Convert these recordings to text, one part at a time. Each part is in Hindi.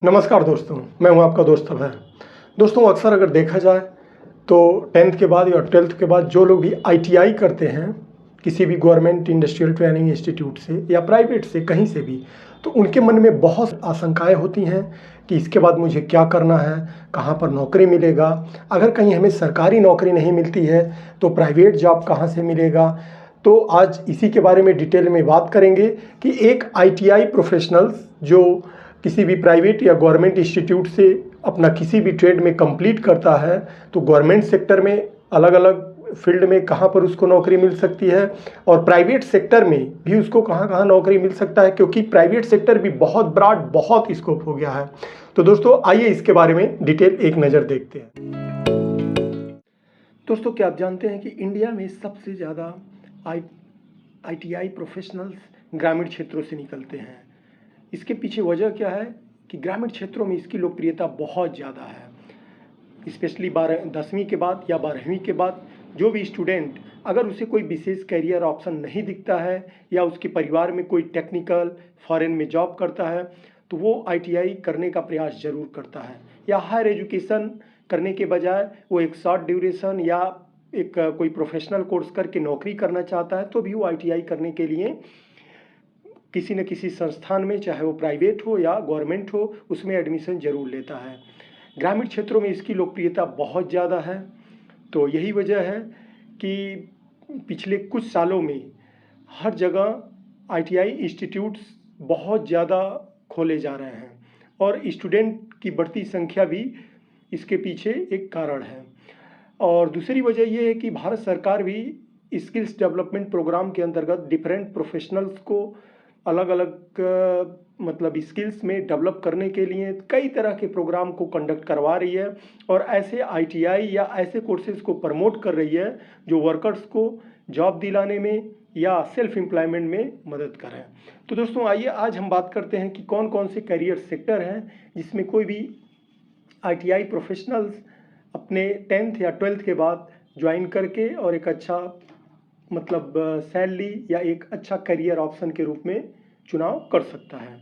नमस्कार दोस्तों, मैं हूं आपका दोस्त अभय। दोस्तों, अक्सर अगर देखा जाए तो 10th के बाद या 12th के बाद जो लोग भी आईटीआई करते हैं किसी भी गवर्नमेंट इंडस्ट्रियल ट्रेनिंग इंस्टीट्यूट से या प्राइवेट से कहीं से भी, तो उनके मन में बहुत आशंकाएं होती हैं कि इसके बाद मुझे क्या करना है, कहाँ पर नौकरी मिलेगा, अगर कहीं हमें सरकारी नौकरी नहीं मिलती है तो प्राइवेट जॉब कहाँ से मिलेगा। तो आज इसी के बारे में डिटेल में बात करेंगे कि एक आईटीआई प्रोफेशनल्स जो किसी भी प्राइवेट या गवर्नमेंट इंस्टीट्यूट से अपना किसी भी ट्रेड में कंप्लीट करता है तो गवर्नमेंट सेक्टर में अलग अलग फील्ड में कहाँ पर उसको नौकरी मिल सकती है और प्राइवेट सेक्टर में भी उसको कहाँ कहाँ नौकरी मिल सकता है, क्योंकि प्राइवेट सेक्टर भी बहुत ब्रॉड, बहुत स्कोप हो गया है। तो दोस्तों, आइए इसके बारे में डिटेल एक नज़र देखते हैं। दोस्तों, क्या आप जानते हैं कि इंडिया में सबसे ज़्यादा आईटीआई प्रोफेशनल्स ग्रामीण क्षेत्रों से निकलते हैं। इसके पीछे वजह क्या है कि ग्रामीण क्षेत्रों में इसकी लोकप्रियता बहुत ज़्यादा है। स्पेशली 10वीं के बाद या 12वीं के बाद जो भी स्टूडेंट, अगर उसे कोई विशेष करियर ऑप्शन नहीं दिखता है या उसके परिवार में कोई टेक्निकल फॉरेन में जॉब करता है तो वो आईटीआई करने का प्रयास ज़रूर करता है, या हायर एजुकेशन करने के बजाय वो एक शॉर्ट ड्यूरेशन या एक कोई प्रोफेशनल कोर्स करके नौकरी करना चाहता है तो भी वो आईटीआई करने के लिए किसी न किसी संस्थान में, चाहे वो प्राइवेट हो या गवर्नमेंट हो, उसमें एडमिशन ज़रूर लेता है। ग्रामीण क्षेत्रों में इसकी लोकप्रियता बहुत ज़्यादा है। तो यही वजह है कि पिछले कुछ सालों में हर जगह आईटीआई इंस्टीट्यूट्स बहुत ज़्यादा खोले जा रहे हैं और स्टूडेंट की बढ़ती संख्या भी इसके पीछे एक कारण है। और दूसरी वजह ये है कि भारत सरकार भी स्किल्स डेवलपमेंट प्रोग्राम के अंतर्गत डिफरेंट प्रोफेशनल्स को अलग अलग मतलब स्किल्स में डेवलप करने के लिए कई तरह के प्रोग्राम को कंडक्ट करवा रही है और ऐसे आईटीआई या ऐसे कोर्सेज को प्रमोट कर रही है जो वर्कर्स को जॉब दिलाने में या सेल्फ एम्प्लॉयमेंट में मदद करें। तो दोस्तों, आइए आज हम बात करते हैं कि कौन कौन से करियर सेक्टर हैं जिसमें कोई भी आईटीआई प्रोफेशनल्स अपने 10th या 12th के बाद ज्वाइन करके और एक अच्छा मतलब सैलरी या एक अच्छा करियर ऑप्शन के रूप में चुनाव कर सकता है।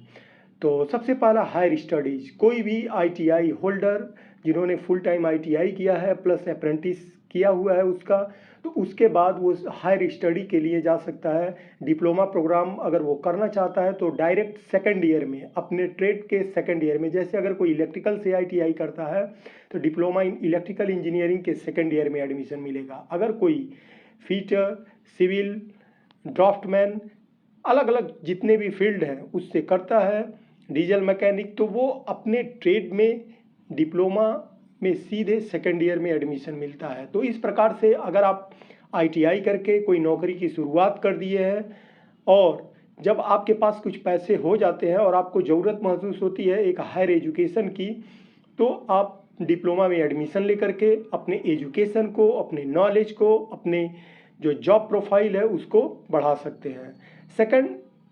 तो सबसे पहला हायर स्टडीज, कोई भी आईटीआई होल्डर जिन्होंने फुल टाइम आईटीआई किया है प्लस अप्रेंटिस किया हुआ है उसका, तो उसके बाद वो हायर स्टडी के लिए जा सकता है। डिप्लोमा प्रोग्राम अगर वो करना चाहता है तो डायरेक्ट सेकेंड ईयर में, अपने ट्रेड के सेकेंड ईयर में, जैसे अगर कोई इलेक्ट्रिकल से आईटीआई करता है तो डिप्लोमा इन इलेक्ट्रिकल इंजीनियरिंग के सेकेंड ईयर में एडमिशन मिलेगा। अगर कोई फिटर, सिविल, ड्राफ्टमैन, अलग अलग जितने भी फील्ड हैं उससे करता है, डीजल मैकेनिक, तो वो अपने ट्रेड में डिप्लोमा में सीधे सेकेंड ईयर में एडमिशन मिलता है। तो इस प्रकार से अगर आप आईटीआई करके कोई नौकरी की शुरुआत कर दिए हैं और जब आपके पास कुछ पैसे हो जाते हैं और आपको ज़रूरत महसूस होती है एक हायर एजुकेशन की, तो आप डिप्लोमा में एडमिशन लेकर के अपने एजुकेशन को, अपने नॉलेज को, अपने जो जॉब प्रोफाइल है उसको बढ़ा सकते हैं। सेकंड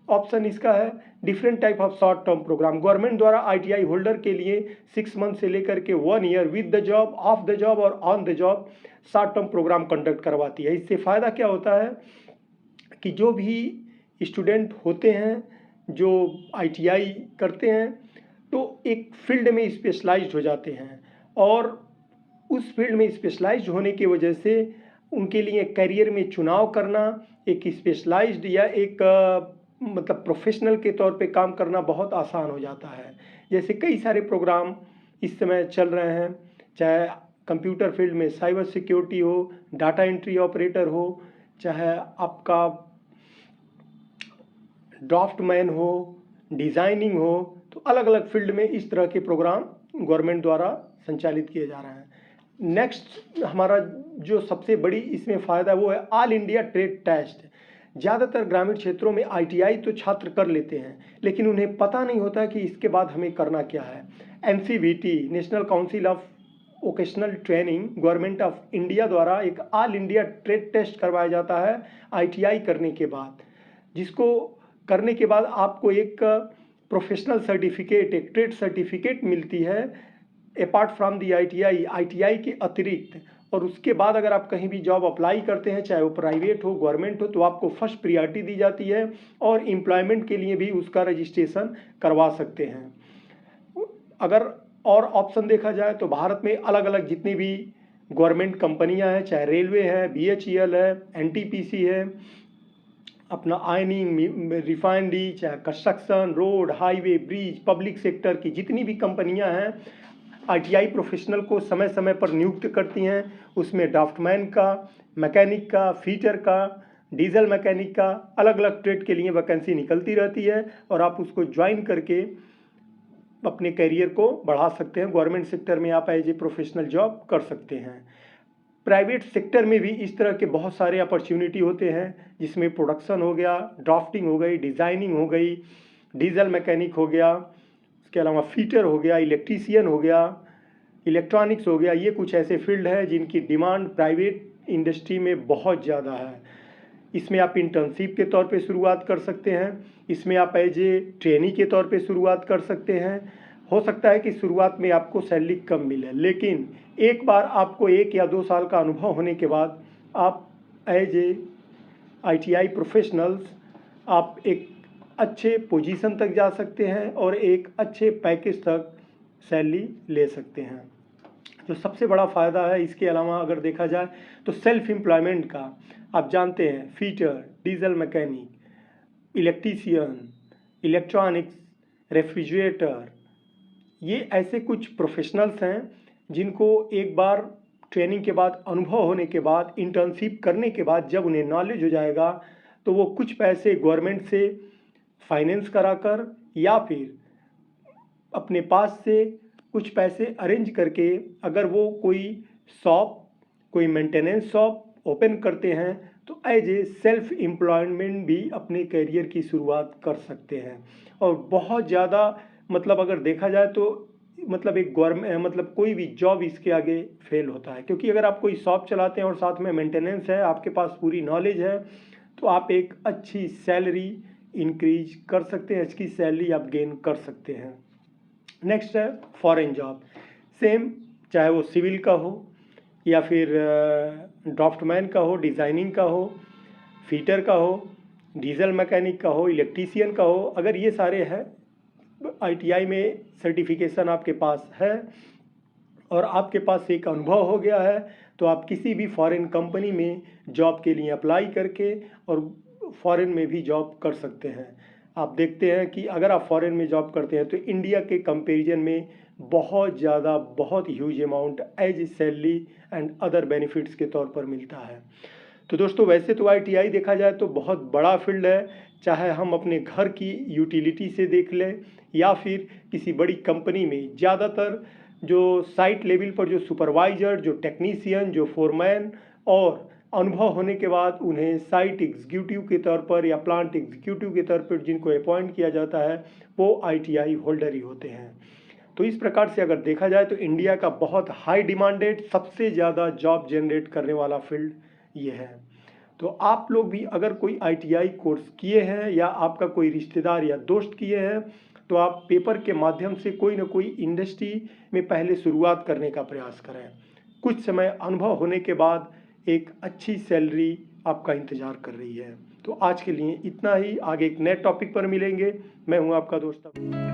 ऑप्शन इसका है different type of short term program. Government द्वारा आईटीआई होल्डर के लिए 6 मंथ से लेकर के 1 year with the job, of the job और on the job short term program conduct करवाती है। इससे फ़ायदा क्या होता है कि जो भी स्टूडेंट होते हैं जो आईटीआई करते हैं तो एक फील्ड में स्पेशलाइज्ड हो जाते हैं और उस फील्ड में स्पेशलाइज्ड होने की वजह से उनके लिए करियर में चुनाव करना, एक स्पेशलाइज्ड या एक मतलब प्रोफेशनल के तौर पे काम करना बहुत आसान हो जाता है। जैसे कई सारे प्रोग्राम इस समय चल रहे हैं, चाहे कंप्यूटर फील्ड में साइबर सिक्योरिटी हो, डाटा एंट्री ऑपरेटर हो, चाहे आपका ड्राफ्टमैन हो, डिज़ाइनिंग हो, तो अलग अलग फील्ड में इस तरह के प्रोग्राम गवर्नमेंट द्वारा संचालित किए जा रहे हैं। नेक्स्ट हमारा जो सबसे बड़ी इसमें फ़ायदा वो है ऑल इंडिया ट्रेड टेस्ट। ज़्यादातर ग्रामीण क्षेत्रों में आईटीआई तो छात्र कर लेते हैं लेकिन उन्हें पता नहीं होता कि इसके बाद हमें करना क्या है। NCVT, national council of vocational training, government of India द्वारा एक ऑल इंडिया ट्रेड टेस्ट करवाया जाता है आईटीआई करने के बाद, जिसको करने के बाद आपको एक प्रोफेशनल सर्टिफिकेट, एक ट्रेड सर्टिफिकेट मिलती है अपार्ट फ्रॉम दी आईटीआई के अतिरिक्त। और उसके बाद अगर आप कहीं भी जॉब अप्लाई करते हैं, चाहे वो प्राइवेट हो, गवर्नमेंट हो, तो आपको फर्स्ट प्रियॉरिटी दी जाती है और एम्प्लॉयमेंट के लिए भी उसका रजिस्ट्रेशन करवा सकते हैं। अगर और ऑप्शन देखा जाए तो भारत में अलग अलग जितनी भी गवर्नमेंट कंपनियां हैं, चाहे रेलवे है, BHEL है, NTPC है, अपना आयनिंग, रिफाइनरी, चाहे construction, road, highway, bridge, public sector की जितनी भी कंपनियां हैं ITI प्रोफेशनल को समय समय पर नियुक्त करती हैं। उसमें ड्राफ्टमैन का, मैकेनिक का, फीटर का, डीजल मैकेनिक का, अलग अलग ट्रेड के लिए वैकेंसी निकलती रहती है और आप उसको ज्वाइन करके अपने करियर को बढ़ा सकते हैं। गवर्नमेंट सेक्टर में आप एज ए प्रोफेशनल जॉब कर सकते हैं। प्राइवेट सेक्टर में भी इस तरह के बहुत सारे अपॉर्चुनिटी होते हैं, जिसमें प्रोडक्शन हो गया, ड्राफ्टिंग हो गई, डिज़ाइनिंग हो गई, डीजल मैकेनिक हो गया, इसके अलावा फीटर हो गया, इलेक्ट्रीशियन हो गया, इलेक्ट्रॉनिक्स हो गया। ये कुछ ऐसे फील्ड हैं जिनकी डिमांड प्राइवेट इंडस्ट्री में बहुत ज़्यादा है। इसमें आप इंटर्नशिप के तौर पे शुरुआत कर सकते हैं, इसमें आप एज ए ट्रेनी के तौर पे शुरुआत कर सकते हैं। हो सकता है कि शुरुआत में आपको सैलरी कम मिले, लेकिन एक बार आपको 1 या 2 साल का अनुभव होने के बाद आप एज ए ITI प्रोफेशनल्स आप एक अच्छे पोजीशन तक जा सकते हैं और एक अच्छे पैकेज तक सैलरी ले सकते हैं। जो सबसे बड़ा फ़ायदा है इसके अलावा अगर देखा जाए तो सेल्फ एम्प्लॉयमेंट का, आप जानते हैं fitter, diesel mechanic, electrician, electronics, refrigerator, ये ऐसे कुछ प्रोफेशनल्स हैं जिनको एक बार ट्रेनिंग के बाद, अनुभव होने के बाद, इंटर्नशिप करने के बाद जब उन्हें नॉलेज हो जाएगा तो वो कुछ पैसे गवर्नमेंट से फाइनेंस कराकर या फिर अपने पास से कुछ पैसे अरेंज करके अगर वो कोई शॉप, कोई मेंटेनेंस शॉप ओपन करते हैं तो एज ए सेल्फ एम्प्लॉयमेंट भी अपने करियर की शुरुआत कर सकते हैं। और बहुत ज़्यादा मतलब अगर देखा जाए तो मतलब एक गवर्नमेंट मतलब कोई भी जॉब इसके आगे फेल होता है, क्योंकि अगर आप कोई शॉप चलाते हैं और साथ में मेंटेनेंस है, आपके पास पूरी नॉलेज है, तो आप एक अच्छी सैलरी इंक्रीज कर सकते हैं, अच्छी सैलरी आप गेन कर सकते हैं। नेक्स्ट है फॉरेन जॉब। सेम, चाहे वो सिविल का हो या फिर ड्राफ्टमैन का हो, डिज़ाइनिंग का हो, फीटर का हो, डीजल मैकेनिक का हो, इलेक्ट्रीशियन का हो, अगर ये सारे हैं ITI में सर्टिफिकेशन आपके पास है और आपके पास एक अनुभव हो गया है, तो आप किसी भी फॉरेन कंपनी में जॉब के लिए अप्लाई करके और फॉरेन में भी जॉब कर सकते हैं। आप देखते हैं कि अगर आप फॉरेन में जॉब करते हैं तो इंडिया के कंपैरिजन में बहुत ज़्यादा, बहुत huge amount as salary and other benefits के तौर पर मिलता है। तो दोस्तों, वैसे तो ITI देखा जाए तो बहुत बड़ा फील्ड है, चाहे हम अपने घर की यूटिलिटी से देख लें या फिर किसी बड़ी कंपनी में। ज़्यादातर जो साइट लेवल पर जो सुपरवाइज़र, जो टेक्नीशियन, जो फोरमैन और अनुभव होने के बाद उन्हें साइट एग्जीक्यूटिव के तौर पर या प्लांट एग्जीक्यूटिव के तौर पर जिनको अपॉइंट किया जाता है वो ITI होल्डर ही होते हैं। तो इस प्रकार से अगर देखा जाए तो इंडिया का बहुत हाई डिमांडेड, सबसे ज़्यादा जॉब जनरेट करने वाला फील्ड ये है। तो आप लोग भी अगर कोई ITI कोर्स किए हैं या आपका कोई रिश्तेदार या दोस्त किए हैं तो आप पेपर के माध्यम से कोई ना कोई इंडस्ट्री में पहले शुरुआत करने का प्रयास करें। कुछ समय अनुभव होने के बाद एक अच्छी सैलरी आपका इंतज़ार कर रही है। तो आज के लिए इतना ही, आगे एक नए टॉपिक पर मिलेंगे। मैं हूं आपका दोस्त।